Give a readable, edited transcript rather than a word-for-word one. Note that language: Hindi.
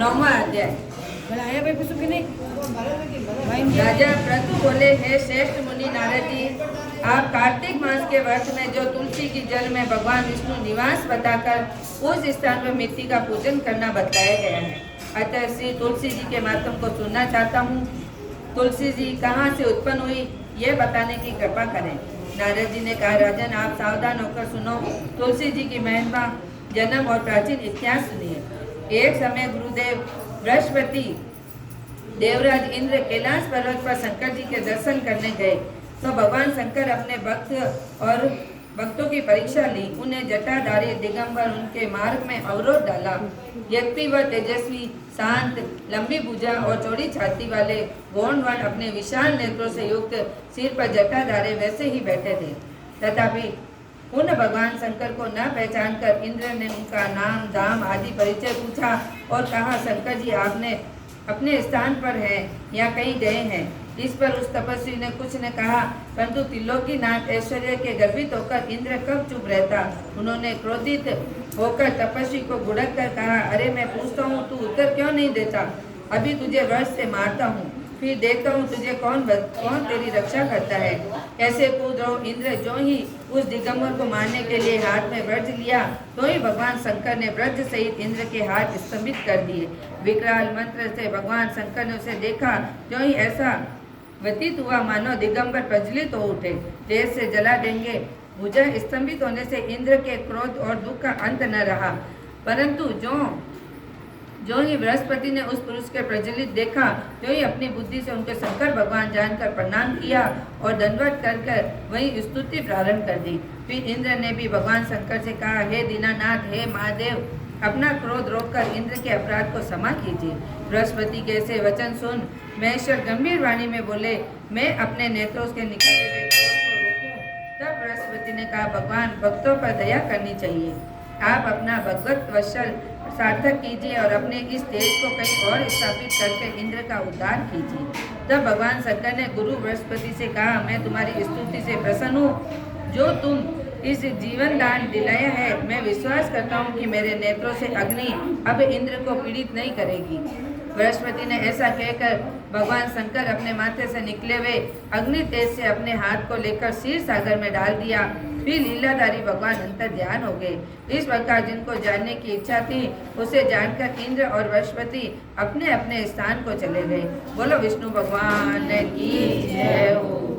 9वां अध्याय। राजा प्रतु बोले, हे श्रेष्ठ मुनि नारद जी, आप कार्तिक मास के व्रत में जो तुलसी की जल में भगवान विष्णु निवास बताकर उस स्थान पर मिट्टी का पूजन करना बतलाया गया है। अतः श्री तुलसी जी के मातम को सुनना चाहता हूँ। तुलसी जी कहाँ से उत्पन्न हुई, ये बताने की कृपा करें। नारद जी ने कहा, राजन आप सावधान होकर सुनो। तुलसी जी की महिमा, जन्म और प्राचीन इतिहास सुनिए। एक समय गुरुदेव बृहस्पति देवराज इंद्र कैलाश पर्वत पर शंकर जी के दर्शन करने गए तो भगवान शंकर अपने भक्तों की परीक्षा ली। उन्हें जटाधारी दिगंबर उनके मार्ग में अवरोध डाला। यद्यपि वह तेजस्वी, शांत, लंबी भुजा और चौड़ी छाती वाले गौंडवन अपने विशाल नेत्रों से युक्त सिर पर जटाधारी वैसे ही बैठे थे, तथापि उन भगवान शंकर को न पहचान कर इंद्र ने उनका नाम, दाम आदि परिचय पूछा और कहा, शंकर जी आपने अपने स्थान पर हैं या कहीं गए हैं। इस पर उस तपस्वी ने कुछ न कहा, परंतु त्रिलोकीनाथ ऐश्वर्य के गर्वित होकर इंद्र कब चुप रहता। उन्होंने क्रोधित होकर तपस्वी को गुड़क कर कहा, अरे मैं पूछता हूँ, तू उत्तर क्यों नहीं देता? अभी तुझे वज्र से मारता हूँ, फिर देखता हूँ तुझे कौन तेरी रक्षा करता है। ऐसे कूद रहो। इंद्र जो ही उस दिगंबर को मारने के लिए हाथ में वज्र लिया तो ही भगवान शंकर ने वज्र सहित इंद्र के हाथ स्तंभित कर दिए। विकराल मंत्र से भगवान शंकर ने उसे देखा। जो ही ऐसा व्यतीत हुआ मानो दिगंबर प्रज्वलित हो उठे, तेज से जला देंगे। भुजा स्तंभित होने से इंद्र के क्रोध और दुख का अंत न रहा, परंतु जो ही बृहस्पति ने उस पुरुष के प्रज्वलित देखा तो ही अपनी बुद्धि से उनके शंकर भगवान जानकर प्रणाम किया और दंडवत कर वही स्तुति प्रारंभ कर दी। फिर इंद्र ने भी भगवान शंकर से कहा, हे दीनानाथ, हे महादेव, अपना क्रोध रोककर इंद्र के अपराध को क्षमा कीजिए। बृहस्पति के ऐसे वचन सुन महेश्वर गंभीर वाणी में बोले, मैं अपने नेत्रों के निकले हुए क्रोध को रोकूं। तब बृहस्पति ने कहा, भगवान भक्तों पर दया करनी चाहिए। आप अपना भगवत वत्सल सार्थक कीजिए और अपने इस तेज को कहीं और स्थापित करके इंद्र का उद्धार कीजिए। तब भगवान शंकर ने गुरु बृहस्पति से कहा, मैं तुम्हारी स्तुति से प्रसन्न हूँ जो तुम इस जीवन दान दिलाया है। मैं विश्वास करता हूँ कि मेरे नेत्रों से अग्नि अब इंद्र को पीड़ित नहीं करेगी। बृहस्पति ने ऐसा कहकर भगवान शंकर अपने माथे से निकले हुए अग्नि तेज से अपने हाथ को लेकर क्षीर सागर में डाल दिया। फिर लीलाधारी भगवान अंतर ध्यान हो गए। इस प्रकार जिनको जानने की इच्छा थी उसे जानकर इंद्र और बृहस्पति अपने अपने स्थान को चले गए। बोलो विष्णु भगवान की जय हो।